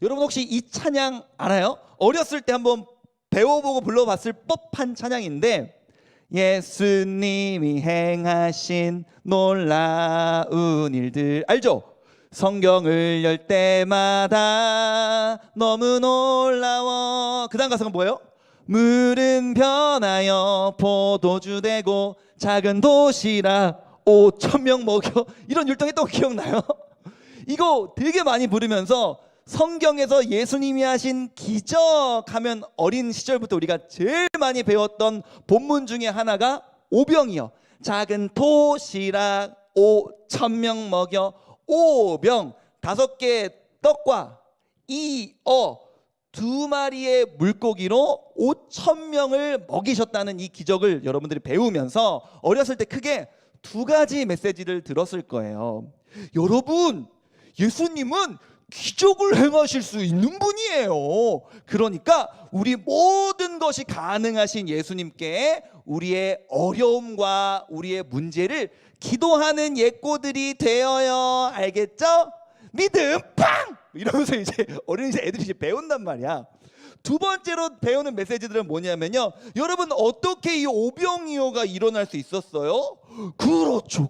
여러분 혹시 이 찬양 알아요? 어렸을 때 한번 배워보고 불러봤을 법한 찬양인데, 예수님이 행하신 놀라운 일들 알죠? 성경을 열 때마다 너무 놀라워. 그 다음 가사가 뭐예요? 물은 변하여 포도주 되고 작은 도시락 5,000명 먹여. 이런 율동했던 거 기억나요? 이거 되게 많이 부르면서 성경에서 예수님이 하신 기적 하면 어린 시절부터 우리가 제일 많이 배웠던 본문 중에 하나가 오병이어. 작은 도시락 5,000명 먹여. 오병 5개의 떡과 2마리의 물고기로 5,000명을 먹이셨다는 이 기적을 여러분들이 배우면서 어렸을 때 크게 2가지 메시지를 들었을 거예요. 여러분, 예수님은 기적을 행하실 수 있는 분이에요. 그러니까 우리 모든 것이 가능하신 예수님께 우리의 어려움과 우리의 문제를 기도하는 예꼬들이 되어요. 알겠죠? 믿음 팡! 이러면서 이제 어린 애들이 이제 배운단 말이야. 2번째로 배우는 메시지들은 뭐냐면요, 여러분 어떻게 이 오병이어가 일어날 수 있었어요? 그렇죠.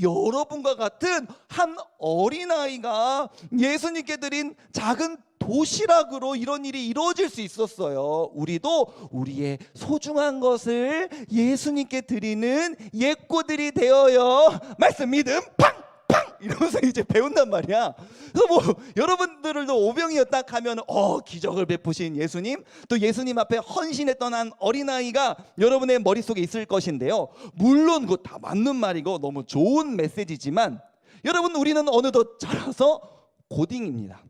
여러분과 같은 한 어린아이가 예수님께 드린 작은 도시락으로 이런 일이 이루어질 수 있었어요. 우리도 우리의 소중한 것을 예수님께 드리는 예꼬들이 되어요. 말씀 믿음 팡! 이러면서 이제 배운단 말이야. 그래서 뭐 여러분들도 오병이어 딱 하면 기적을 베푸신 예수님, 또 예수님 앞에 헌신했던 한 어린아이가 여러분의 머릿속에 있을 것인데요, 물론 그거 다 맞는 말이고 너무 좋은 메시지지만 여러분, 우리는 어느덧 자라서 고딩입니다.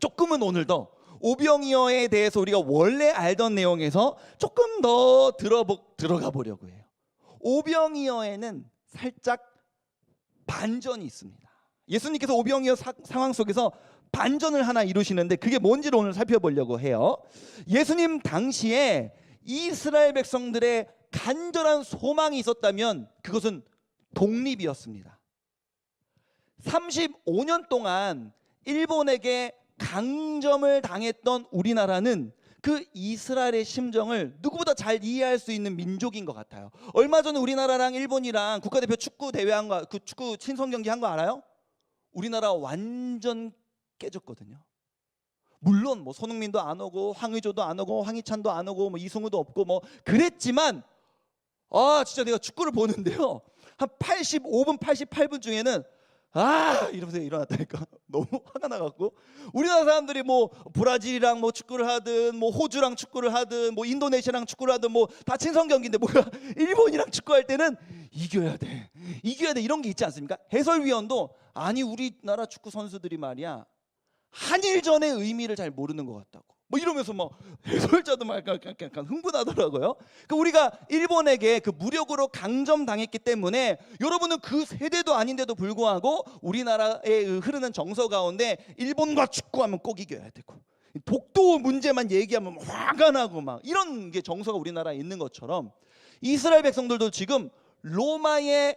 조금은 오늘 더 오병이어에 대해서 우리가 원래 알던 내용에서 조금 더 들어가 보려고 해요. 오병이어에는 살짝 반전이 있습니다. 예수님께서 오병이어 상황 속에서 반전을 하나 이루시는데 그게 뭔지를 오늘 살펴보려고 해요. 예수님 당시에 이스라엘 백성들의 간절한 소망이 있었다면 그것은 독립이었습니다. 35년 동안 일본에게 강점을 당했던 우리나라는 그 이스라엘의 심정을 누구보다 잘 이해할 수 있는 민족인 것 같아요. 얼마 전에 우리나라랑 일본이랑 국가대표 축구 대회한 거, 그 축구 친선 경기 한 거 알아요? 우리나라 완전 깨졌거든요. 물론 뭐 손흥민도 안 오고 황의조도 안 오고 황희찬도 안 오고 뭐 이승우도 없고 뭐 그랬지만 진짜 내가 축구를 보는데요, 한 85분 88분 중에는 이러면서 일어났다니까. 너무 화가 나갖고, 우리나라 사람들이 뭐 브라질이랑 뭐 축구를 하든 뭐 호주랑 축구를 하든 뭐 인도네시아랑 축구를 하든 뭐 다 친선 경기인데 뭐야, 일본이랑 축구할 때는 이겨야 돼 이런 게 있지 않습니까? 해설위원도 아니 우리나라 축구 선수들이 말이야 한일전의 의미를 잘 모르는 것 같다고 뭐 이러면서 막 해설자도 막 약간 흥분하더라고요. 그러니까 우리가 일본에게 그 무력으로 강점당했기 때문에 여러분은 그 세대도 아닌데도 불구하고 우리나라에 흐르는 정서 가운데 일본과 축구하면 꼭 이겨야 되고 독도 문제만 얘기하면 화가 나고 막 이런 게 정서가 우리나라에 있는 것처럼 이스라엘 백성들도 지금 로마의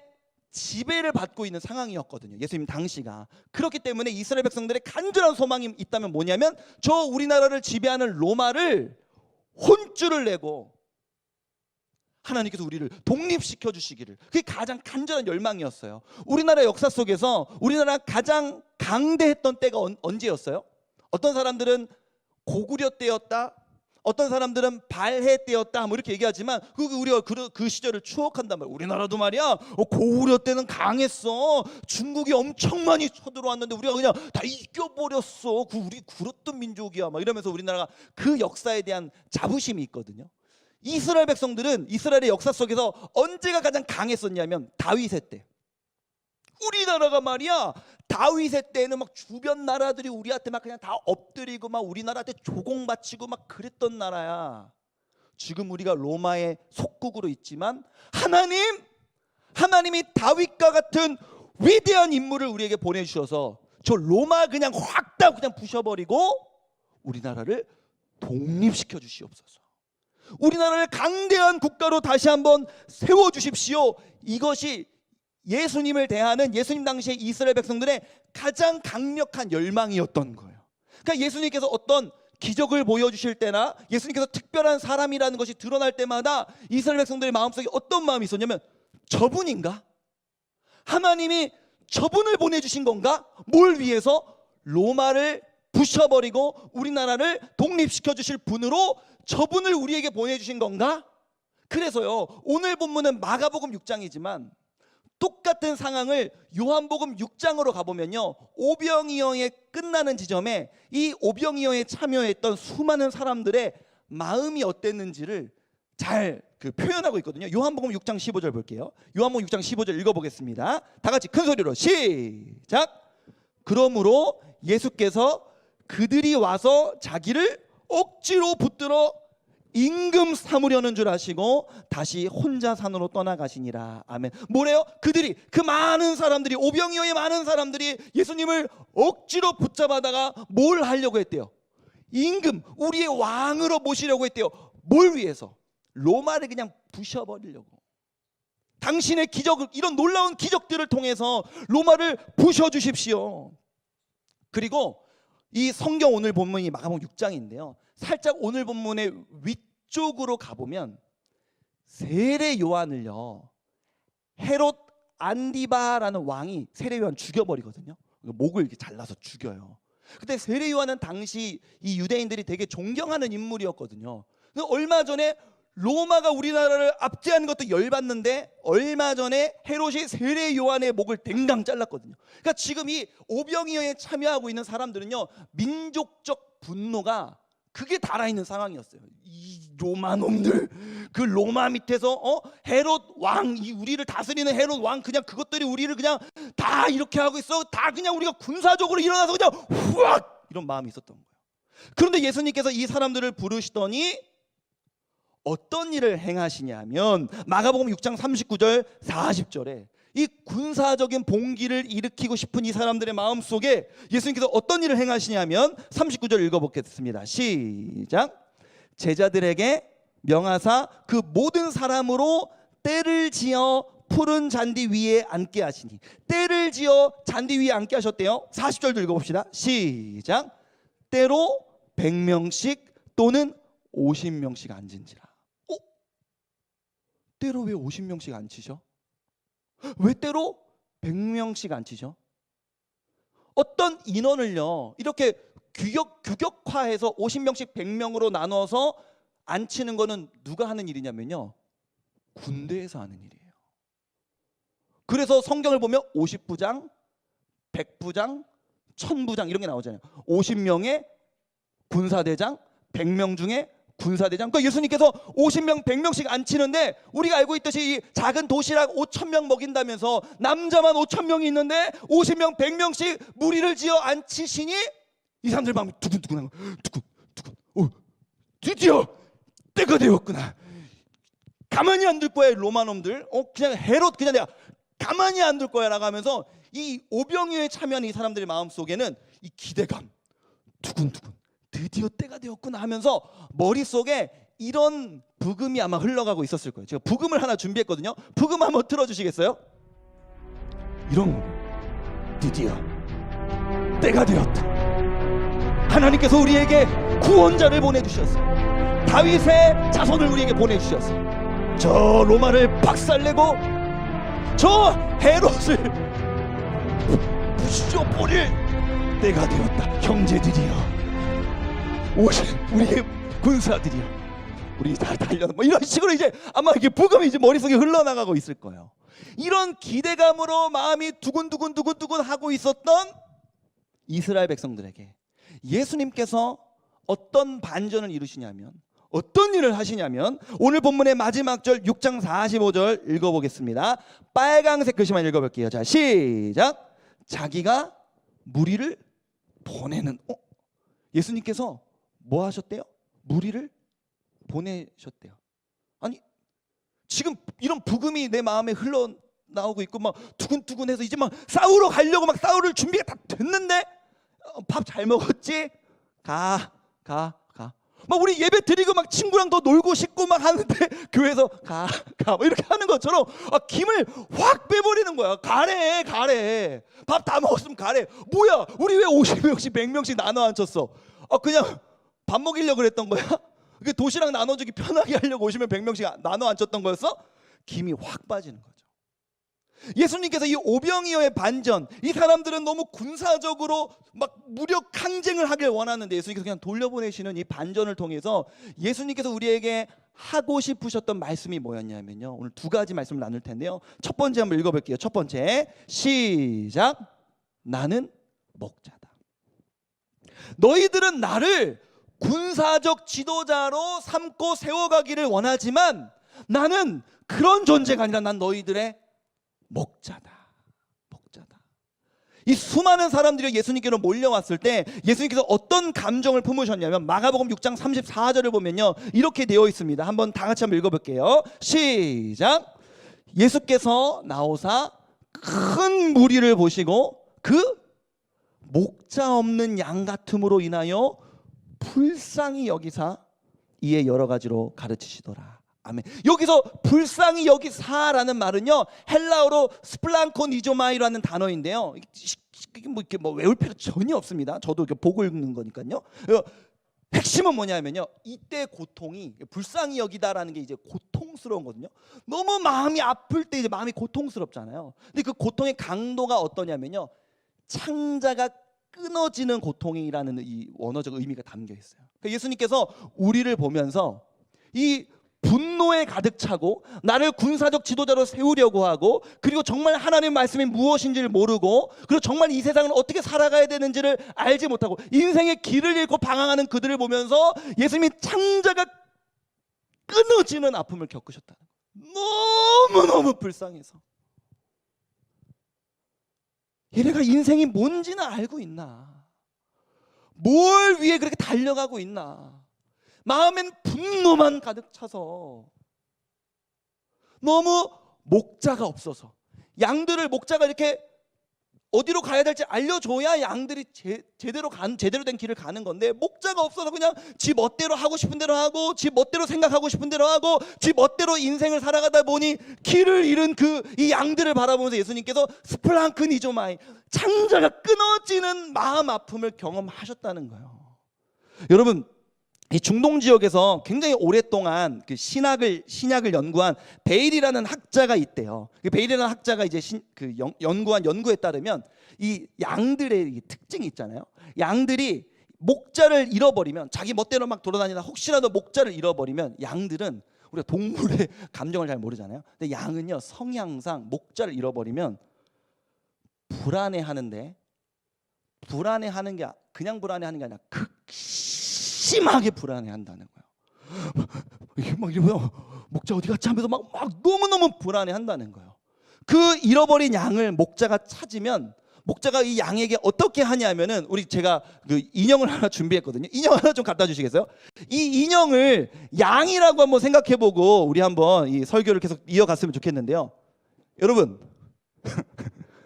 지배를 받고 있는 상황이었거든요, 예수님 당시가. 그렇기 때문에 이스라엘 백성들의 간절한 소망이 있다면 뭐냐면 저 우리나라를 지배하는 로마를 혼쭐을 내고 하나님께서 우리를 독립시켜 주시기를, 그게 가장 간절한 열망이었어요. 우리나라 역사 속에서 우리나라 가장 강대했던 때가 언제였어요? 어떤 사람들은 고구려 때였다, 어떤 사람들은 발해 때였다 뭐 이렇게 얘기하지만 우리가 그 시절을 추억한단 말이야. 우리나라도 말이야 고구려 때는 강했어. 중국이 엄청 많이 쳐들어왔는데 우리가 그냥 다 이겨버렸어. 우리 굴었던 민족이야 막 이러면서 우리나라가 그 역사에 대한 자부심이 있거든요. 이스라엘 백성들은 이스라엘의 역사 속에서 언제가 가장 강했었냐면 다윗의 때. 우리나라가 말이야 다윗의 때는 막 주변 나라들이 우리한테 막 그냥 다 엎드리고 막 우리나라한테 조공 바치고 막 그랬던 나라야. 지금 우리가 로마의 속국으로 있지만 하나님이 다윗과 같은 위대한 인물을 우리에게 보내주셔서 저 로마 그냥 확 다 그냥 부셔버리고 우리나라를 독립시켜 주시옵소서. 우리나라를 강대한 국가로 다시 한번 세워주십시오. 이것이 예수님을 대하는 예수님 당시의 이스라엘 백성들의 가장 강력한 열망이었던 거예요. 그러니까 예수님께서 어떤 기적을 보여주실 때나 예수님께서 특별한 사람이라는 것이 드러날 때마다 이스라엘 백성들의 마음속에 어떤 마음이 있었냐면, 저분인가? 하나님이 저분을 보내주신 건가? 뭘 위해서? 로마를 부셔버리고 우리나라를 독립시켜 주실 분으로 저분을 우리에게 보내주신 건가? 그래서요, 오늘 본문은 마가복음 6장이지만 똑같은 상황을 요한복음 6장으로 가보면요, 오병이어에 끝나는 지점에 이 오병이어에 참여했던 수많은 사람들의 마음이 어땠는지를 잘 표현하고 있거든요. 요한복음 6장 15절 볼게요. 요한복음 6장 15절 읽어보겠습니다. 다 같이 큰 소리로 시작. 그러므로 예수께서 그들이 와서 자기를 억지로 붙들어 임금 삼으려는 줄 아시고 다시 혼자 산으로 떠나가시니라. 아멘. 뭐래요? 그들이, 그 많은 사람들이, 오병이어의 많은 사람들이 예수님을 억지로 붙잡아다가 뭘 하려고 했대요? 임금, 우리의 왕으로 모시려고 했대요. 뭘 위해서? 로마를 그냥 부셔버리려고. 당신의 기적을, 이런 놀라운 기적들을 통해서 로마를 부셔주십시오. 그리고 이 성경 오늘 본문이 마가복음 6장인데요, 살짝 오늘 본문의 위쪽으로 가보면 세례 요한을요, 헤롯 안디바라는 왕이 세례 요한 죽여버리거든요. 목을 이렇게 잘라서 죽여요. 근데 세례 요한은 당시 이 유대인들이 되게 존경하는 인물이었거든요. 근데 얼마 전에 로마가 우리나라를 압제하는 것도 열받는데 얼마 전에 헤롯이 세례 요한의 목을 댕강 잘랐거든요. 그러니까 지금 이 오병이어에 참여하고 있는 사람들은요, 민족적 분노가 그게 달아있는 상황이었어요. 이 로마 놈들, 그 로마 밑에서 헤롯 왕, 이 우리를 다스리는 헤롯 왕, 그냥 그것들이 우리를 그냥 다 이렇게 하고 있어. 다 그냥 우리가 군사적으로 일어나서 그냥 후악, 이런 마음이 있었던 거예요. 그런데 예수님께서 이 사람들을 부르시더니 어떤 일을 행하시냐면 마가복음 6장 39절 40절에 이 군사적인 봉기를 일으키고 싶은 이 사람들의 마음속에 예수님께서 어떤 일을 행하시냐면 39절 읽어보겠습니다. 시작. 제자들에게 명하사 그 모든 사람으로 떼를 지어 푸른 잔디 위에 앉게 하시니. 떼를 지어 잔디 위에 앉게 하셨대요. 40절도 읽어봅시다. 시작. 때로 100명씩 또는 50명씩 앉은지라. 때로 왜 50명씩 앉히셔? 왜 때로 100명씩 앉히셔? 어떤 인원을요, 이렇게 규격화해서 50명씩 100명으로 나눠서 앉히는 거는 누가 하는 일이냐면요, 군대에서 하는 일이에요. 그래서 성경을 보면 50부장, 100부장, 1000부장 이런 게 나오잖아요. 50명의 군사대장, 100명 중에 군사대장. 그러니까 예수님께서 50명, 100명씩 앉히는데 우리가 알고 있듯이 이 작은 도시락 5,000명 먹인다면서 남자만 5,000명이 있는데 50명, 100명씩 무리를 지어 앉히시니 이 사람들 마음이 두근두근한 거예요. 두근. 드디어 때가 되었구나. 가만히 안 둘 거야, 로마 놈들. 그냥 헤롯, 그냥 내가 가만히 안 둘 거야 라고 하면서 이 오병이어에 참여하는 이 사람들의 마음속에는 이 기대감, 두근두근, 드디어 때가 되었구나 하면서 머릿속에 이런 부금이 아마 흘러가고 있었을 거예요. 제가 부금을 하나 준비했거든요. 부금 한번 틀어주시겠어요? 이런 거. 드디어 때가 되었다. 하나님께서 우리에게 구원자를 보내주셨어요. 다윗의 자손을 우리에게 보내주셨어요. 저 로마를 박살내고 저 헤롯을 부셔버릴 때가 되었다. 형제들이여, 우리의 군사들이요, 우리 다 달려, 뭐 이런 식으로 이제 아마 이게 부금이 이제 머릿속에 흘러나가고 있을 거예요. 이런 기대감으로 마음이 두근두근 하고 있었던 이스라엘 백성들에게 예수님께서 어떤 반전을 이루시냐면, 어떤 일을 하시냐면 오늘 본문의 마지막 절 6장 45절 읽어보겠습니다. 빨강색 글씨만 읽어볼게요. 자, 시작. 자기가 무리를 보내는. 예수님께서 뭐 하셨대요? 무리를 보내셨대요. 아니, 지금 이런 부금이 내 마음에 흘러나오고 있고 막 두근두근해서 이제 막 싸우러 가려고 막 싸울 준비가 다 됐는데 밥 잘 먹었지? 가. 막 우리 예배 드리고 막 친구랑 더 놀고 싶고 막 하는데 교회에서 가 뭐 이렇게 하는 것처럼 김을 확 빼버리는 거야. 가래. 밥 다 먹었으면 가래. 뭐야? 우리 왜 50명씩 100명씩 나눠 앉혔어? 그냥 밥 먹이려고 그랬던 거야? 그게 도시락 나눠주기 편하게 하려고 50명 100명씩 나눠 앉혔던 거였어? 김이 확 빠지는 거죠. 예수님께서 이 오병이어의 반전, 이 사람들은 너무 군사적으로 막 무력 항쟁을 하길 원하는데 예수님께서 그냥 돌려보내시는 이 반전을 통해서 예수님께서 우리에게 하고 싶으셨던 말씀이 뭐였냐면요, 오늘 두 가지 말씀을 나눌 텐데요. 첫 번째 한번 읽어볼게요. 첫 번째 시작. 나는 목자다. 너희들은 나를 군사적 지도자로 삼고 세워가기를 원하지만 나는 그런 존재가 아니라 난 너희들의 목자다. 이 수많은 사람들이 예수님께로 몰려왔을 때 예수님께서 어떤 감정을 품으셨냐면 마가복음 6장 34절을 보면요, 이렇게 되어 있습니다. 한번 다 같이 한번 읽어볼게요. 시작. 예수께서 나오사 큰 무리를 보시고 그 목자 없는 양 같음으로 인하여 불쌍히 여기사 이에 여러 가지로 가르치시더라. 아멘. 여기서 불쌍히 여기사라는 말은요, 헬라어로 스플랑코니조마이라는 단어인데요. 이게 뭐 이렇게 뭐 외울 필요 전혀 없습니다. 저도 이렇게 보고 읽는 거니까요. 핵심은 뭐냐면요, 이때 고통이 불쌍히 여기다라는 게 이제 고통스러운 거거든요. 너무 마음이 아플 때 이제 마음이 고통스럽잖아요. 근데 그 고통의 강도가 어떠냐면요, 창자가 끊어지는 고통이라는 이 원어적 의미가 담겨 있어요. 그러니까 예수님께서 우리를 보면서 이 분노에 가득 차고 나를 군사적 지도자로 세우려고 하고, 그리고 정말 하나님의 말씀이 무엇인지를 모르고, 그리고 정말 이 세상을 어떻게 살아가야 되는지를 알지 못하고 인생의 길을 잃고 방황하는 그들을 보면서 예수님이 창자가 끊어지는 아픔을 겪으셨다는 거예요. 너무너무 불쌍해서. 얘네가 인생이 뭔지는 알고 있나? 뭘 위해 그렇게 달려가고 있나? 마음엔 분노만 가득 차서 너무 목자가 없어서, 양들을 목자가 이렇게 어디로 가야 될지 알려줘야 양들이 제대로 된 길을 가는 건데, 목자가 없어서 그냥 지 멋대로 하고 싶은 대로 하고 지 멋대로 생각하고 싶은 대로 하고 지 멋대로 인생을 살아가다 보니 길을 잃은 이 양들을 바라보면서 예수님께서 스플랑크니조마이, 창자가 끊어지는 마음 아픔을 경험하셨다는 거예요. 여러분, 이 중동 지역에서 굉장히 오랫동안 그 신약을 연구한 베일이라는 학자가 있대요. 그 베일이라는 학자가 이제 연구한 연구에 따르면 이 양들의 특징이 있잖아요. 양들이 목자를 잃어버리면, 자기 멋대로 막 돌아다니다 혹시라도 목자를 잃어버리면, 양들은 우리가 동물의 감정을 잘 모르잖아요. 근데 양은요, 성향상 목자를 잃어버리면 불안해하는데, 불안해하는 게 그냥 불안해하는 게 아니라 심하게 불안해한다는 거예요. 이게 막 이러면 목자 어디 갔지 하면서 막 너무너무 불안해한다는 거예요. 그 잃어버린 양을 목자가 찾으면, 목자가 이 양에게 어떻게 하냐면은, 제가 그 인형을 하나 준비했거든요. 인형 하나 좀 갖다 주시겠어요? 이 인형을 양이라고 한번 생각해보고 우리 한번 이 설교를 계속 이어갔으면 좋겠는데요. 여러분,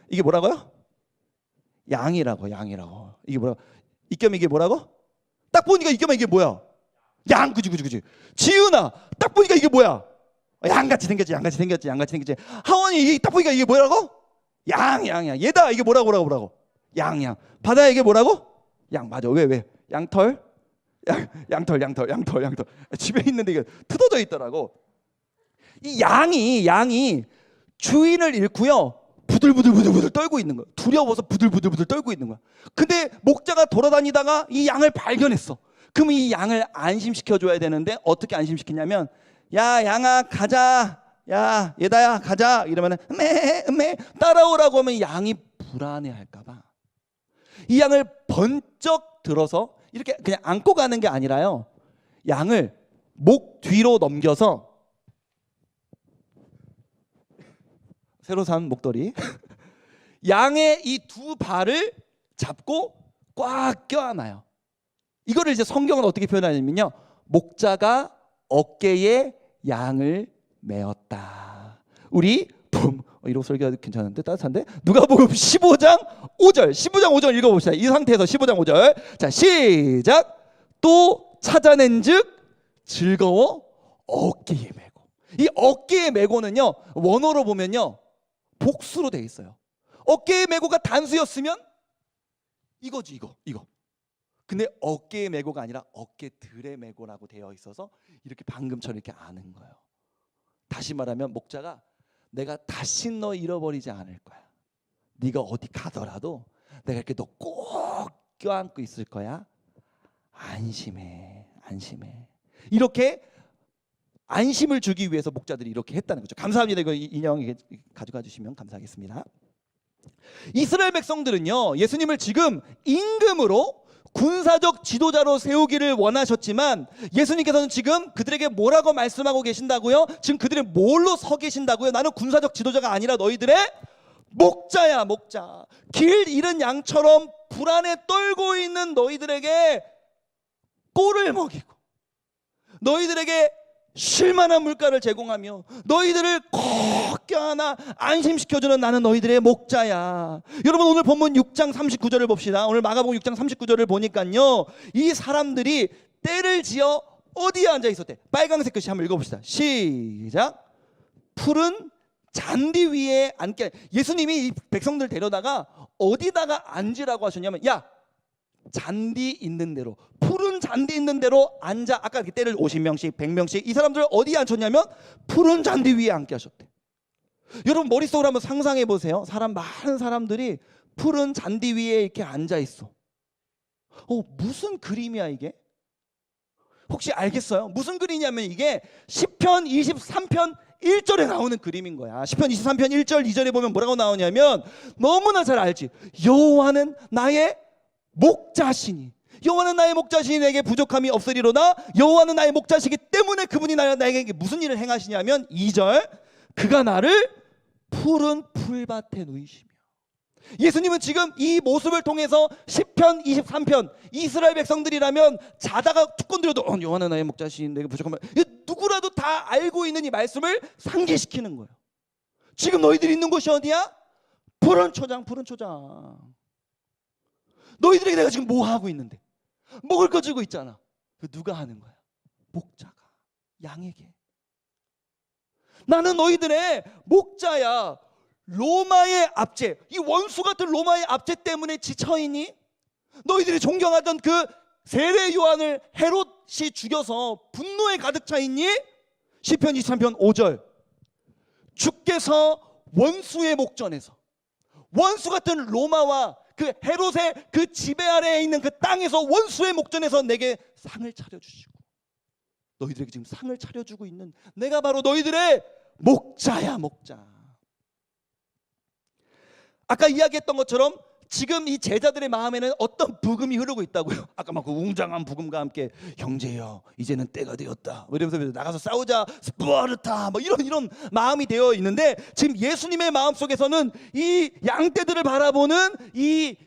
이게 뭐라고요? 양이라고. 이게 뭐라고? 이게 뭐라고? 딱 보니까 이게 뭐야? 양. 그지. 지은아, 딱 보니까 이게 뭐야? 양같이 생겼지. 하원이 딱 보니까 이게 뭐라고? 양. 얘다, 이게 뭐라고? 양. 바다야, 이게 뭐라고? 양. 맞아. 왜? 양털. 집에 있는데 이게 뜯어져 있더라고. 이 양이 주인을 잃고요, 부들부들 떨고 있는 거야. 두려워서 부들부들 떨고 있는 거야. 근데 목자가 돌아다니다가 이 양을 발견했어. 그럼 이 양을 안심시켜줘야 되는데 어떻게 안심시키냐면, 야, 양아 가자, 야, 얘다야 가자 이러면은 매 따라오라고 하면 양이 불안해할까봐 이 양을 번쩍 들어서 이렇게 그냥 안고 가는 게 아니라요, 양을 목 뒤로 넘겨서, 새로 산 목도리 양의 이 두 발을 잡고 꽉 껴안아요. 이거를 이제 성경은 어떻게 표현하냐면요, 목자가 어깨에 양을 메었다. 우리 이런 소리가 괜찮은데, 따뜻한데? 누가복음 15장 5절 읽어봅시다. 이 상태에서 15장 5절. 자, 시작. 또 찾아낸즉 즐거워 어깨에 메고. 이 어깨에 메고는요, 원어로 보면요 복수로 돼 있어요. 어깨에 메고가 단수였으면 이거지, 이거. 근데 어깨에 메고가 아니라 어깨들에 메고라고 되어 있어서 이렇게 방금처럼 이렇게 아는 거예요. 다시 말하면 목자가 내가 다시 너 잃어버리지 않을 거야. 네가 어디 가더라도 내가 이렇게 너 꼭 껴안고 있을 거야. 안심해. 이렇게 안심을 주기 위해서 목자들이 이렇게 했다는 거죠. 감사합니다. 이거 인형 가져가 주시면 감사하겠습니다. 이스라엘 백성들은요, 예수님을 지금 임금으로 군사적 지도자로 세우기를 원하셨지만 예수님께서는 지금 그들에게 뭐라고 말씀하고 계신다고요? 지금 그들이 뭘로 서 계신다고요? 나는 군사적 지도자가 아니라 너희들의 목자야, 목자. 길 잃은 양처럼 불안에 떨고 있는 너희들에게 꼴을 먹이고 너희들에게 쉴만한 물가를 제공하며 너희들을 꼭 껴안아 안심시켜주는 나는 너희들의 목자야. 여러분, 오늘 본문 6장 39절을 봅시다. 오늘 마가복음 6장 39절을 보니까요, 이 사람들이 때를 지어 어디에 앉아 있었대? 빨강색 글씨 한번 읽어봅시다. 시작. 푸른 잔디 위에 앉게. 예수님이 이 백성들 데려다가 어디다가 앉으라고 하셨냐면, 야, 잔디 있는 대로, 푸른 잔디 있는 대로 앉아. 아까 이렇게 때를 50명씩 100명씩 이 사람들을 어디에 앉혔냐면 푸른 잔디 위에 앉게 하셨대. 여러분, 머릿속으로 한번 상상해 보세요. 많은 사람들이 푸른 잔디 위에 이렇게 앉아 있어. 무슨 그림이야 이게? 혹시 알겠어요? 무슨 그림이냐면 이게 시편 23편 1절에 나오는 그림인 거야. 시편 23편 1절 2절에 보면 뭐라고 나오냐면, 너무나 잘 알지. 여호와는 나의 목자시니, 여호와는 나의 목자시니 내게 부족함이 없으리로다. 여호와는 나의 목자시기 때문에 그분이 나에게 무슨 일을 행하시냐면 2절, 그가 나를 푸른 풀밭에 누이시며. 예수님은 지금 이 모습을 통해서 시편 23편, 이스라엘 백성들이라면 자다가 툭 건드려도 여호와는 나의 목자시니 내게 부족함이, 누구라도 다 알고 있는 이 말씀을 상기시키는 거예요. 지금 너희들이 있는 곳이 어디야? 푸른 초장. 너희들에게 내가 지금 뭐 하고 있는데? 먹을 거 주고 있잖아. 누가 하는 거야? 목자가 양에게. 나는 너희들의 목자야. 로마의 압제, 이 원수 같은 로마의 압제 때문에 지쳐있니? 너희들이 존경하던 그 세례 요한을 헤롯이 죽여서 분노에 가득 차 있니? 시편 23편 5절, 주께서 원수의 목전에서, 원수 같은 로마와 그 헤롯의 그 지배 아래에 있는 그 땅에서, 원수의 목전에서 내게 상을 차려주시고, 너희들에게 지금 상을 차려주고 있는 내가 바로 너희들의 목자야, 목자. 아까 이야기했던 것처럼 지금 이 제자들의 마음에는 어떤 부금이 흐르고 있다고요. 아까 막 그 웅장한 부금과 함께, 형제여 이제는 때가 되었다, 이러면서 나가서 싸우자, 스파르타, 뭐 이런 마음이 되어 있는데, 지금 예수님의 마음속에서는 이 양떼들을 바라보는 이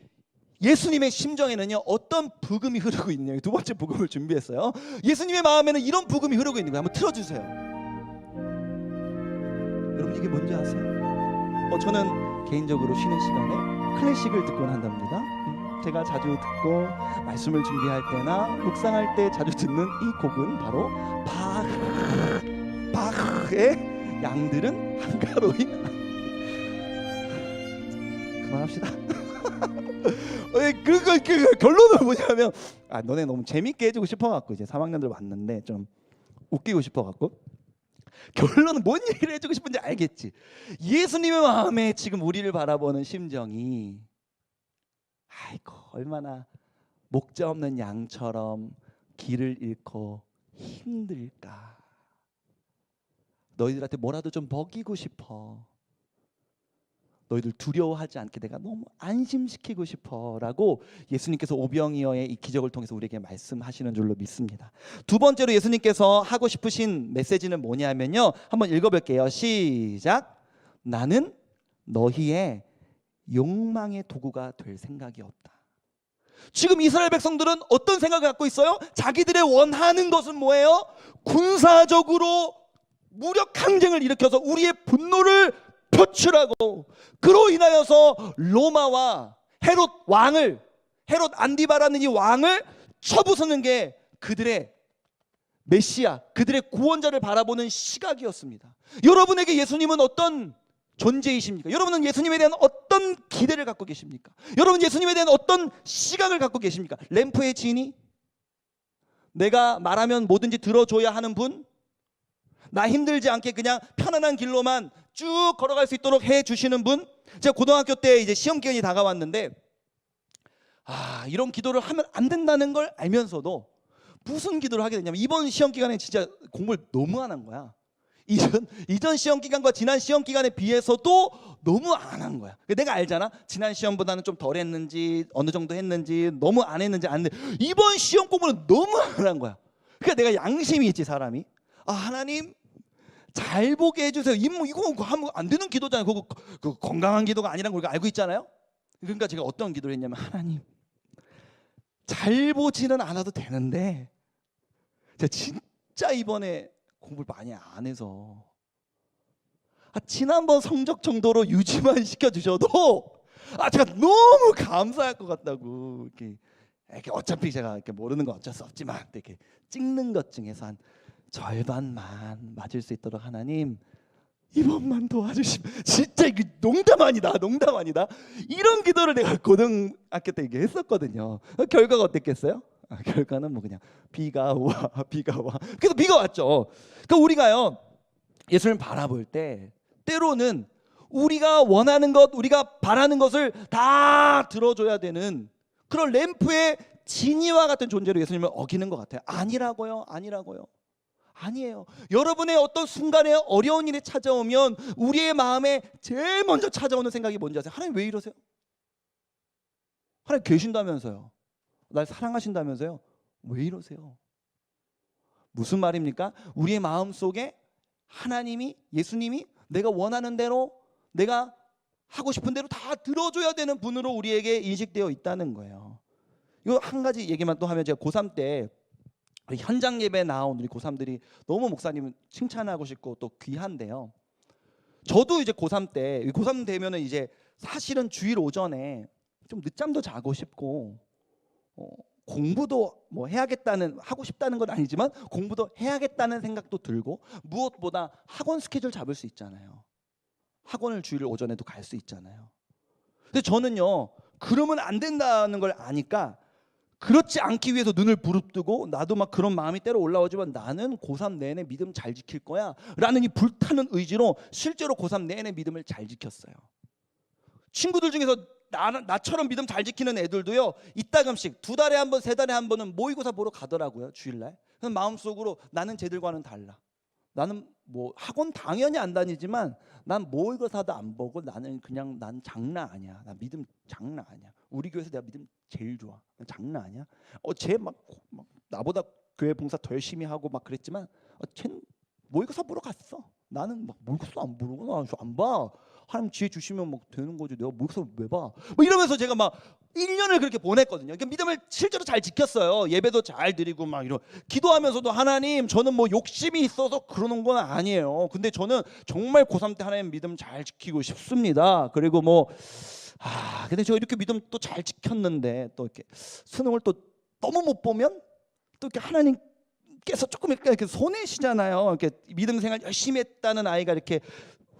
예수님의 심정에는요 어떤 부금이 흐르고 있느냐. 두 번째 부금을 준비했어요. 예수님의 마음에는 이런 부금이 흐르고 있는 거예요. 한번 틀어주세요. 여러분, 이게 뭔지 아세요? 저는 개인적으로 쉬는 시간에 클래식을 듣곤 한답니다. 제가 자주 듣고 말씀을 준비할 때나 묵상할 때 자주 듣는 이 곡은 바로 바흐의 양들은 한가로인. 그만합시다. 그 결론은 뭐냐면, 너네 너무 재밌게 해주고 싶어갖고 이제 3학년들 왔는데 좀 웃기고 싶어갖고, 결론은 뭔 얘기를 해주고 싶은지 알겠지. 예수님의 마음에 지금 우리를 바라보는 심정이, 아이고 얼마나 목자 없는 양처럼 길을 잃고 힘들까. 너희들한테 뭐라도 좀 먹이고 싶어. 너희들 두려워하지 않게 내가 너무 안심시키고 싶어 라고 예수님께서 오병이어의 이 기적을 통해서 우리에게 말씀하시는 줄로 믿습니다. 두 번째로 예수님께서 하고 싶으신 메시지는 뭐냐면요, 한번 읽어볼게요. 시작. 나는 너희의 욕망의 도구가 될 생각이 없다. 지금 이스라엘 백성들은 어떤 생각을 갖고 있어요? 자기들의 원하는 것은 뭐예요? 군사적으로 무력 항쟁을 일으켜서 우리의 분노를 표출하고, 그로 인하여서 로마와 헤롯 안디바라는 이 왕을 쳐부수는 게 그들의 메시아, 그들의 구원자를 바라보는 시각이었습니다. 여러분에게 예수님은 어떤 존재이십니까? 여러분은 예수님에 대한 어떤 기대를 갖고 계십니까? 여러분 예수님에 대한 어떤 시각을 갖고 계십니까? 램프의 지니? 내가 말하면 뭐든지 들어줘야 하는 분? 나 힘들지 않게 그냥 편안한 길로만 쭉 걸어갈 수 있도록 해주시는 분? 제가 고등학교 때 이제 시험 기간이 다가왔는데 이런 기도를 하면 안 된다는 걸 알면서도 무슨 기도를 하게 됐냐면 이번 시험 기간에 진짜 공부를 너무 안 한 거야. 이전 시험 기간과 지난 시험 기간에 비해서도 너무 안 한 거야. 내가 알잖아. 지난 시험보다는 좀 덜 했는지 어느 정도 했는지 너무 안 했는지 안 했는지 이번 시험 공부는 너무 안 한 거야. 그러니까 내가 양심이 있지 사람이. 하나님 잘 보게 해주세요. 이거 하면 안 되는 기도잖아요. 그거 건강한 기도가 아니라는 걸 우리가 알고 있잖아요. 그러니까 제가 어떤 기도를 했냐면 하나님 잘 보지는 않아도 되는데 제가 진짜 이번에 공부를 많이 안 해서 지난번 성적 정도로 유지만 시켜주셔도 제가 너무 감사할 것 같다고 이렇게 어차피 제가 이렇게 모르는 건 어쩔 수 없지만 이렇게 찍는 것 중에서 한 절반만 맞을 수 있도록 하나님 이번만 도와주시면 진짜 이게 농담 아니다 이런 기도를 내가 고등학교 때 했었거든요. 결과가 어땠겠어요? 결과는 뭐 그냥 비가 와. 그래서 비가 왔죠. 그러니까 우리가요 예수님을 바라볼 때 때로는 우리가 원하는 것, 우리가 바라는 것을 다 들어줘야 되는 그런 램프의 지니와 같은 존재로 예수님을 어기는 것 같아요. 아니라고요. 아니에요. 여러분의 어떤 순간에 어려운 일이 찾아오면 우리의 마음에 제일 먼저 찾아오는 생각이 뭔지 아세요? 하나님 왜 이러세요? 하나님 계신다면서요. 날 사랑하신다면서요. 왜 이러세요? 무슨 말입니까? 우리의 마음속에 하나님이, 예수님이 내가 원하는 대로, 내가 하고 싶은 대로 다 들어줘야 되는 분으로 우리에게 인식되어 있다는 거예요. 이거 한 가지 얘기만 또 하면, 제가 고3 때 현장 예배에 나온 우리 고3들이 너무 목사님을 칭찬하고 싶고 또 귀한데요. 저도 이제 고3 때, 고3 되면은 이제 사실은 주일 오전에 좀 늦잠도 자고 싶고 공부도 뭐 하고 싶다는 건 아니지만 공부도 해야겠다는 생각도 들고, 무엇보다 학원 스케줄 잡을 수 있잖아요. 학원을 주일 오전에도 갈 수 있잖아요. 근데 저는요, 그러면 안 된다는 걸 아니까 그렇지 않기 위해서 눈을 부릅뜨고, 나도 막 그런 마음이 때로 올라오지만 나는 고3 내내 믿음 잘 지킬 거야 라는 이 불타는 의지로 실제로 고3 내내 믿음을 잘 지켰어요. 친구들 중에서 나처럼 믿음 잘 지키는 애들도요, 이따금씩 2달에 한 번, 3달에 한 번은 모의고사 보러 가더라고요, 주일날. 그래서 마음속으로 나는 쟤들과는 달라. 나는 뭐 학원 당연히 안 다니지만 난 모의고사도 안 보고 나는 그냥 난 장난 아니야. 나 믿음 장난 아니야. 우리 교회에서 내가 믿음 제일 좋아. 장난 아니야. 쟤 막 나보다 교회 봉사 더 열심히 하고 막 그랬지만 쟤는 모의고사 보러 갔어. 나는 막 모의고사 안 보고 나 안 봐. 하나님 지혜 주시면 막 되는 거지. 내가 모의고사 왜 봐? 뭐 이러면서 제가 막 1년을 그렇게 보냈거든요. 그러니까 믿음을 실제로 잘 지켰어요. 예배도 잘 드리고 막 이런, 기도하면서도 하나님 저는 뭐 욕심이 있어서 그러는 건 아니에요. 근데 저는 정말 고3 때 하나님 믿음 잘 지키고 싶습니다. 그리고 근데 저 이렇게 믿음 또 잘 지켰는데 또 이렇게 수능을 또 너무 못 보면 또 이렇게 하나님께서 조금 이렇게 손해시잖아요. 이렇게 믿음 생활 열심히 했다는 아이가 이렇게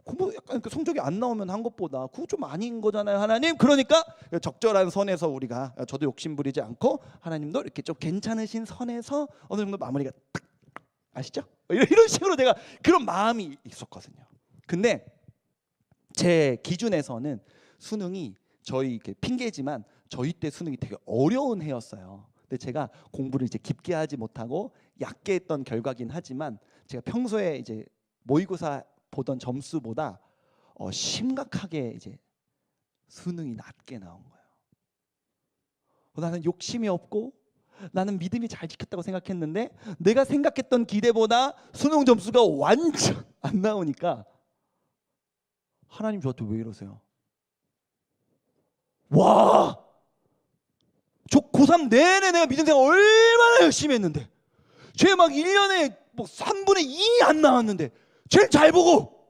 공부 약간 성적이 안 나오면 한 것보다 그거 좀 아닌 거잖아요, 하나님. 그러니까 적절한 선에서 우리가, 저도 욕심 부리지 않고 하나님도 이렇게 좀 괜찮으신 선에서 어느 정도 마무리가 딱, 아시죠? 이런 식으로 제가 그런 마음이 있었거든요. 근데 제 기준에서는 수능이, 저희 이렇게 핑계지만 저희 때 수능이 되게 어려운 해였어요. 근데 제가 공부를 이제 깊게 하지 못하고 얕게 했던 결과긴 하지만 제가 평소에 이제 모의고사 보던 점수보다 심각하게 이제 수능이 낮게 나온 거예요. 나는 욕심이 없고 나는 믿음이 잘 지켰다고 생각했는데 내가 생각했던 기대보다 수능 점수가 완전 안 나오니까 하나님 저한테 왜 이러세요? 와, 저 고3 내내 내가 믿음 생활 얼마나 열심히 했는데 쟤 막 1년에 뭐 3분의 2 안 나왔는데 제일 잘 보고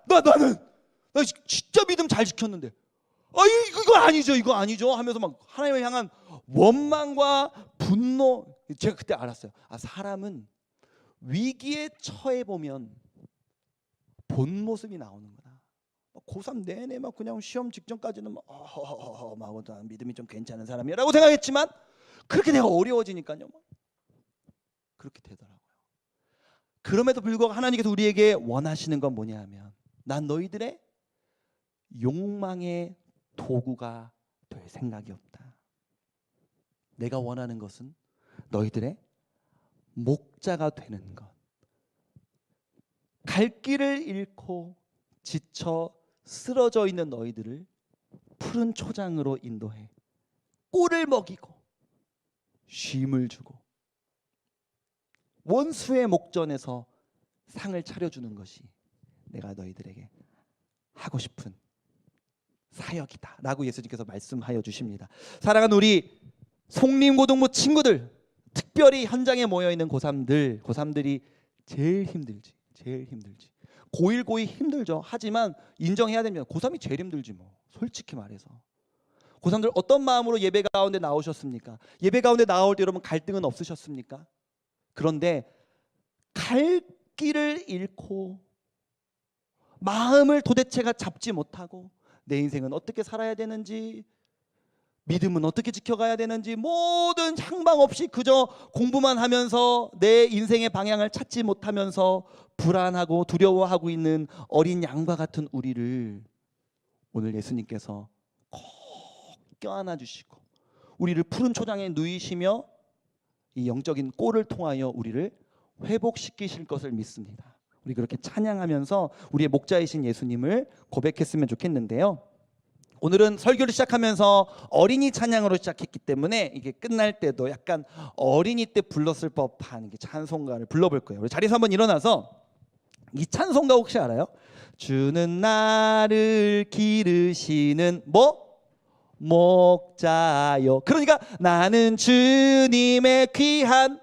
나는 진짜 믿음 잘 지켰는데 이거 아니죠, 이거 아니죠 하면서 막 하나님을 향한 원망과 분노. 제가 그때 알았어요. 사람은 위기에 처해 보면 본 모습이 나오는구나. 고3 내내 막 그냥 시험 직전까지는 막 믿음이 좀 괜찮은 사람이라고 생각했지만, 그렇게 내가 어려워지니까요, 그렇게 되더라고요. 그럼에도 불구하고 하나님께서 우리에게 원하시는 건 뭐냐 하면, 난 너희들의 욕망의 도구가 될 생각이 없다. 내가 원하는 것은 너희들의 목자가 되는 것. 갈 길을 잃고 지쳐 쓰러져 있는 너희들을 푸른 초장으로 인도해 꿀을 먹이고 쉼을 주고 원수의 목전에서 상을 차려주는 것이 내가 너희들에게 하고 싶은 사역이다 라고 예수님께서 말씀하여 주십니다. 사랑하는 우리 송림고등부 친구들, 특별히 현장에 모여있는 고3들이 제일 힘들지. 고1, 고2 힘들죠. 하지만 인정해야 됩니다. 고3이 제일 힘들지 뭐. 솔직히 말해서. 고3들 어떤 마음으로 예배 가운데 나오셨습니까? 예배 가운데 나올 때 여러분 갈등은 없으셨습니까? 그런데 갈 길을 잃고 마음을 도대체가 잡지 못하고 내 인생은 어떻게 살아야 되는지, 믿음은 어떻게 지켜가야 되는지 모든 향방 없이 그저 공부만 하면서 내 인생의 방향을 찾지 못하면서 불안하고 두려워하고 있는 어린 양과 같은 우리를 오늘 예수님께서 꼭 껴안아 주시고 우리를 푸른 초장에 누이시며 이 영적인 꼴을 통하여 우리를 회복시키실 것을 믿습니다. 우리 그렇게 찬양하면서 우리의 목자이신 예수님을 고백했으면 좋겠는데요. 오늘은 설교를 시작하면서 어린이 찬양으로 시작했기 때문에 이게 끝날 때도 약간 어린이 때 불렀을 법한 찬송가를 불러볼 거예요. 우리 자리에서 한번 일어나서 이 찬송가 혹시 알아요? 주는 나를 기르시는 목자요. 그러니까 나는 주님의 귀한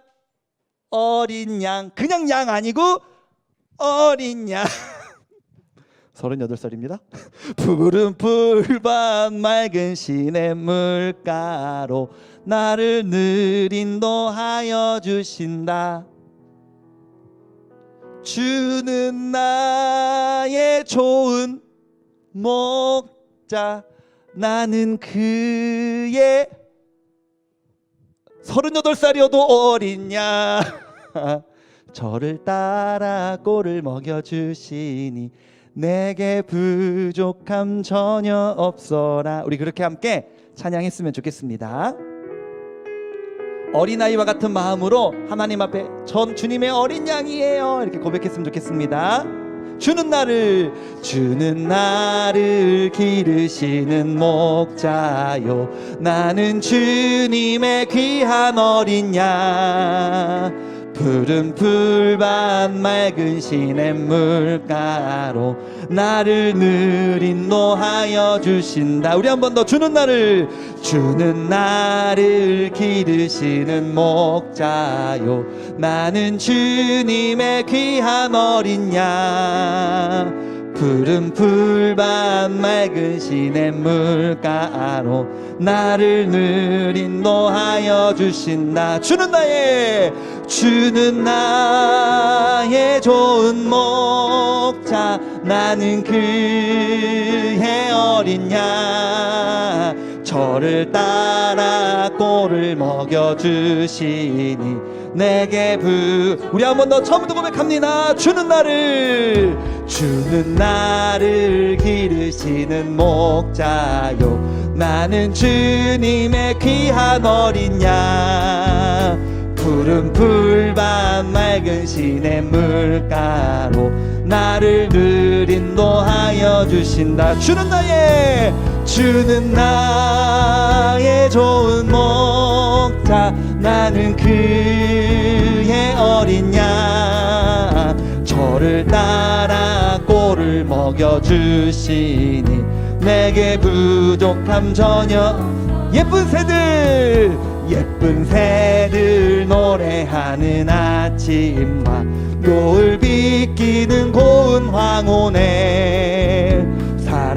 어린 양. 그냥 양 아니고 어린 양. 38살입니다. 푸른 풀밭 맑은 시냇물가로 나를 늘 인도하여 주신다. 주는 나의 좋은 목자, 나는 그의 38살이어도 어린 양. 저를 따라 꼴을 먹여주시니 내게 부족함 전혀 없어라. 우리 그렇게 함께 찬양했으면 좋겠습니다. 어린아이와 같은 마음으로 하나님 앞에 전 주님의 어린 양이에요 이렇게 고백했으면 좋겠습니다. 주는 나를 기르시는 목자요, 나는 주님의 귀한 어린 양. 푸른 풀밭 맑은 시냇물가로 나를 늘 인도하여 주신다. 우리 한 번 더. 주는 나를 기르시는 목자요, 나는 주님의 귀한 어린 양. 푸른 풀밭 맑은 시냇물가로 나를 늘 인도하여 주신다. 주는 나의 좋은 목자, 나는 그의 어린 양. 저를 따라 꼴을 먹여주시니 내게 우리 한 번 더 처음부터 고백합니다. 주는 나를 기르시는 목자요, 나는 주님의 귀한 어린 양. 푸른 풀밭 맑은 시냇물가로 나를 늘 인도하여 주신다. 주는 나의 좋은 목자, 나는 그의 어린 양. 저를 따라 꼴을 먹여주시니 내게 부족함 전혀. 예쁜 새들 노래하는 아침과 노을 비키는 고운 황혼에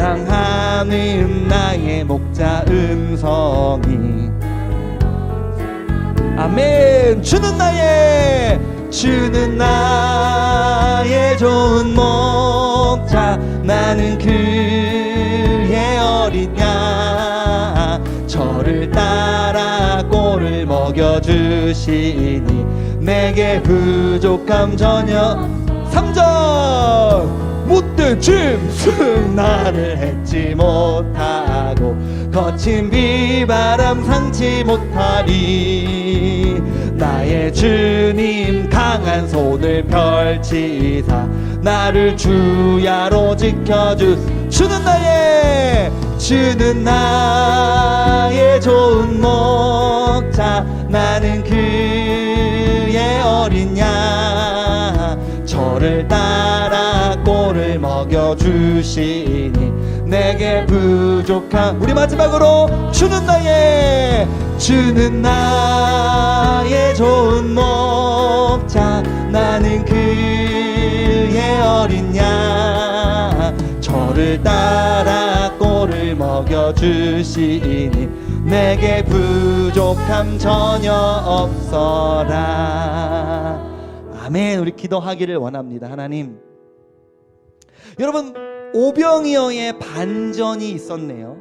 사랑하는 나의 목자 음성이 아멘. 주는 나의 좋은 목자 나는 그의 어린 양 저를 따라 꼴을 먹여주시니 내게 부족함 전혀 3절 못된 짐승 나를 해치 못하고 거친 비바람 상치 못하리 나의 주님 강한 손을 펼치사 나를 주야로 지켜주 주는 나의 좋은 목자 나는 그의 어린 양 저를 따라 꼴을 먹여주시니 내게 부족한 우리 마지막으로 주는 나의 좋은 목자 나는 그의 어린 양 저를 따라 꼴을 먹여주시니 내게 부족함 전혀 없어라. 아멘. 우리 기도하기를 원합니다. 하나님, 여러분 오병이어의 반전이 있었네요.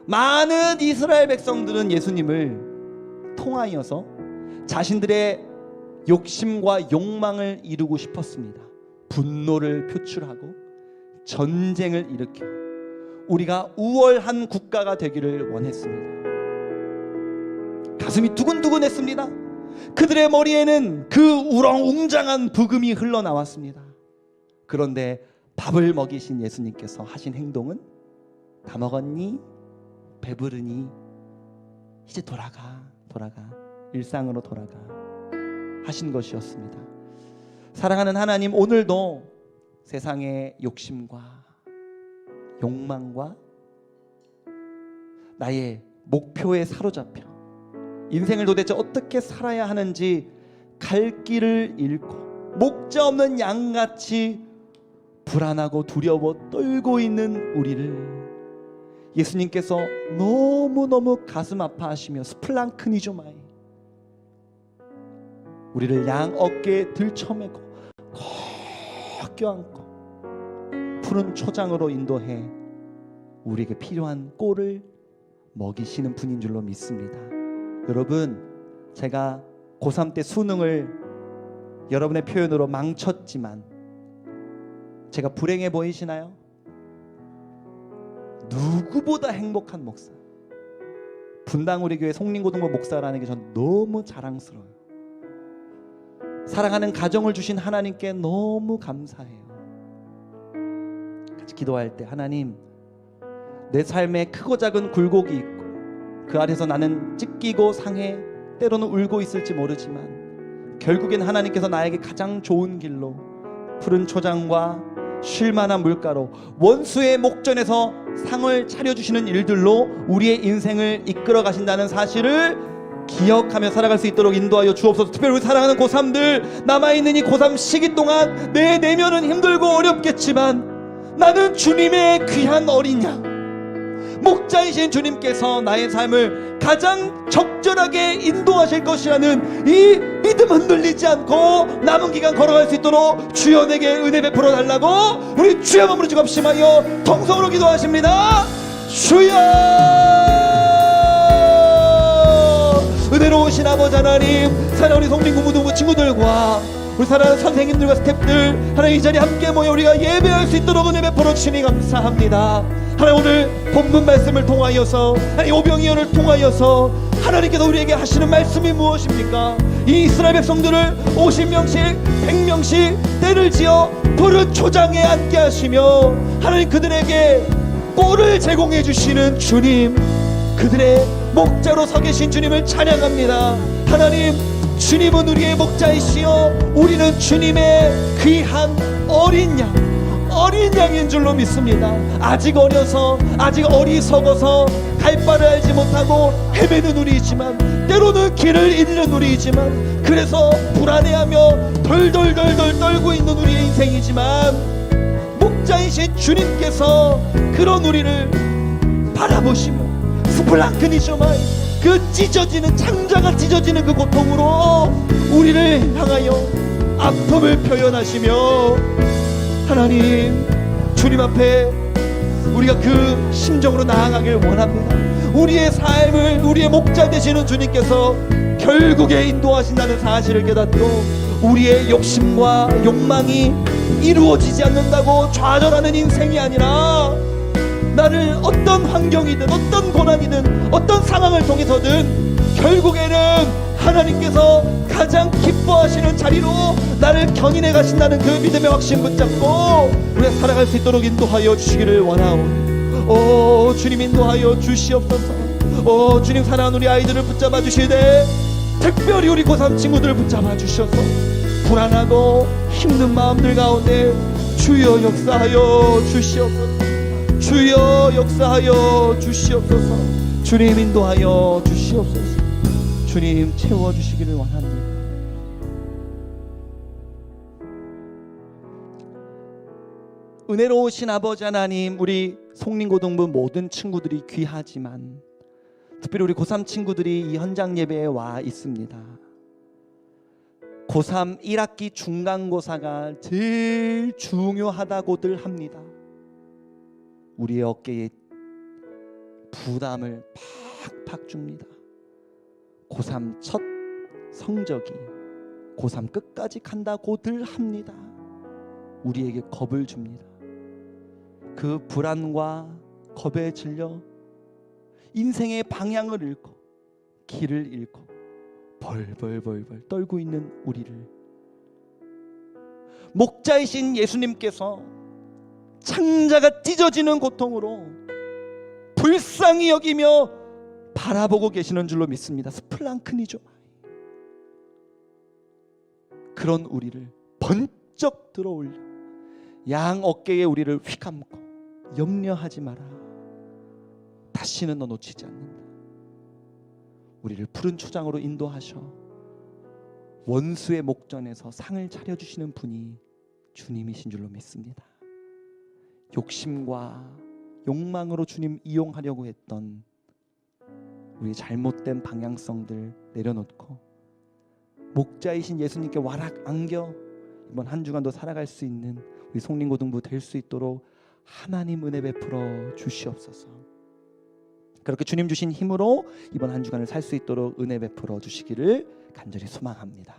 많은 이스라엘 백성들은 예수님을 통하여서 자신들의 욕심과 욕망을 이루고 싶었습니다. 분노를 표출하고 전쟁을 일으켜 우리가 우월한 국가가 되기를 원했습니다. 가슴이 두근두근했습니다. 그들의 머리에는 그 우렁웅장한 부금이 흘러나왔습니다. 그런데 밥을 먹이신 예수님께서 하신 행동은 다 먹었니? 배부르니? 이제 돌아가 일상으로 돌아가 하신 것이었습니다. 사랑하는 하나님, 오늘도 세상의 욕심과 욕망과 나의 목표에 사로잡혀 인생을 도대체 어떻게 살아야 하는지 갈 길을 잃고 목자 없는 양같이 불안하고 두려워 떨고 있는 우리를 예수님께서 너무너무 가슴 아파하시며 스플랑크니조마이 우리를 양 어깨에 들쳐매고 꼭 껴안고 푸른 초장으로 인도해 우리에게 필요한 꼴을 먹이시는 분인 줄로 믿습니다. 여러분, 제가 고3 때 수능을 여러분의 표현으로 망쳤지만 제가 불행해 보이시나요? 누구보다 행복한 목사, 분당 우리 교회 송림고등부 목사라는 게 전 너무 자랑스러워요. 사랑하는 가정을 주신 하나님께 너무 감사해요. 같이 기도할 때, 하나님, 내 삶에 크고 작은 굴곡이 있고 그 아래서 나는 찢기고 상해 때로는 울고 있을지 모르지만 결국엔 하나님께서 나에게 가장 좋은 길로 푸른 초장과 쉴만한 물가로 원수의 목전에서 상을 차려주시는 일들로 우리의 인생을 이끌어 가신다는 사실을 기억하며 살아갈 수 있도록 인도하여 주옵소서. 특별히 우리 사랑하는 고3들, 남아있는 이 고3 시기 동안 내 내면은 힘들고 어렵겠지만 나는 주님의 귀한 어린 양, 목자이신 주님께서 나의 삶을 가장 적절하게 인도하실 것이라는 이 믿음 흔들리지 않고 남은 기간 걸어갈 수 있도록 주여 내게 은혜 베풀어 달라고 우리 주여 몸으로 주갑심하여 통성으로 기도하십니다. 주여, 은혜로우신 아버지 하나님, 사랑하는 우리 송림고등부 친구들과 우리 사랑하는 선생님들과 스태프들, 하나님 이 자리에 함께 모여 우리가 예배할 수 있도록 은혜 베풀어 주시니 감사합니다. 하나님, 오늘 본문 말씀을 통하여서, 하나님 오병이어를 통하여서 하나님께서 우리에게 하시는 말씀이 무엇입니까? 이 이스라엘 백성들을 50명씩 100명씩 때를 지어 푸른 초장에 앉게 하시며 하나님 그들에게 꼴을 제공해 주시는 주님, 그들의 목자로 서 계신 주님을 찬양합니다. 하나님, 주님은 우리의 목자이시여 우리는 주님의 귀한 어린 양인 줄로 믿습니다. 아직 어려서, 아직 어리석어서 갈 바를 알지 못하고 헤매는 우리이지만, 때로는 길을 잃는 우리이지만, 그래서 불안해하며 덜덜덜덜 떨고 있는 우리의 인생이지만, 목자이신 주님께서 그런 우리를 바라보시며 스플랑크니쇼마이 그 찢어지는 창자가 찢어지는 그 고통으로 우리를 향하여 아픔을 표현하시며 하나님 주님 앞에 우리가 그 심정으로 나아가길 원합니다. 우리의 삶을 우리의 목자 되시는 주님께서 결국에 인도하신다는 사실을 깨닫고 우리의 욕심과 욕망이 이루어지지 않는다고 좌절하는 인생이 아니라 나를 어떤 환경이든 어떤 고난이든 어떤 상황을 통해서든 결국에는 하나님께서 가장 기뻐하시는 자리로 나를 견인해 가신다는 그 믿음의 확신 붙잡고 우리가 살아갈 수 있도록 인도하여 주시기를 원하오니 오 주님 인도하여 주시옵소서. 주님 사랑하는 우리 아이들을 붙잡아 주시되 특별히 우리 고3 친구들을 붙잡아 주셔서 불안하고 힘든 마음들 가운데 주여 역사하여 주시옵소서. 주여 역사하여 주시옵소서. 주님 인도하여 주시옵소서. 주님 채워주시기를 원합니다. 은혜로우신 아버지 하나님, 우리 송림고등부 모든 친구들이 귀하지만 특별히 우리 고3 친구들이 이 현장 예배에 와 있습니다. 고3 1학기 중간고사가 제일 중요하다고들 합니다. 우리의 어깨에 부담을 팍팍 줍니다. 고3 첫 성적이 고3 끝까지 간다고들 합니다. 우리에게 겁을 줍니다. 그 불안과 겁에 질려 인생의 방향을 잃고 길을 잃고 벌벌벌벌 떨고 있는 우리를 목자이신 예수님께서 창자가 찢어지는 고통으로 불쌍히 여기며 바라보고 계시는 줄로 믿습니다. 스플랑크니죠. 그런 우리를 번쩍 들어올려 양 어깨에 우리를 휘감고 염려하지 마라. 다시는 너 놓치지 않는다. 우리를 푸른 초장으로 인도하셔 원수의 목전에서 상을 차려주시는 분이 주님이신 줄로 믿습니다. 욕심과 욕망으로 주님 이용하려고 했던 우리 잘못된 방향성들 내려놓고 목자이신 예수님께 와락 안겨 이번 한 주간도 살아갈 수 있는 우리 송림고등부 될 수 있도록 하나님 은혜 베풀어 주시옵소서. 그렇게 주님 주신 힘으로 이번 한 주간을 살 수 있도록 은혜 베풀어 주시기를 간절히 소망합니다.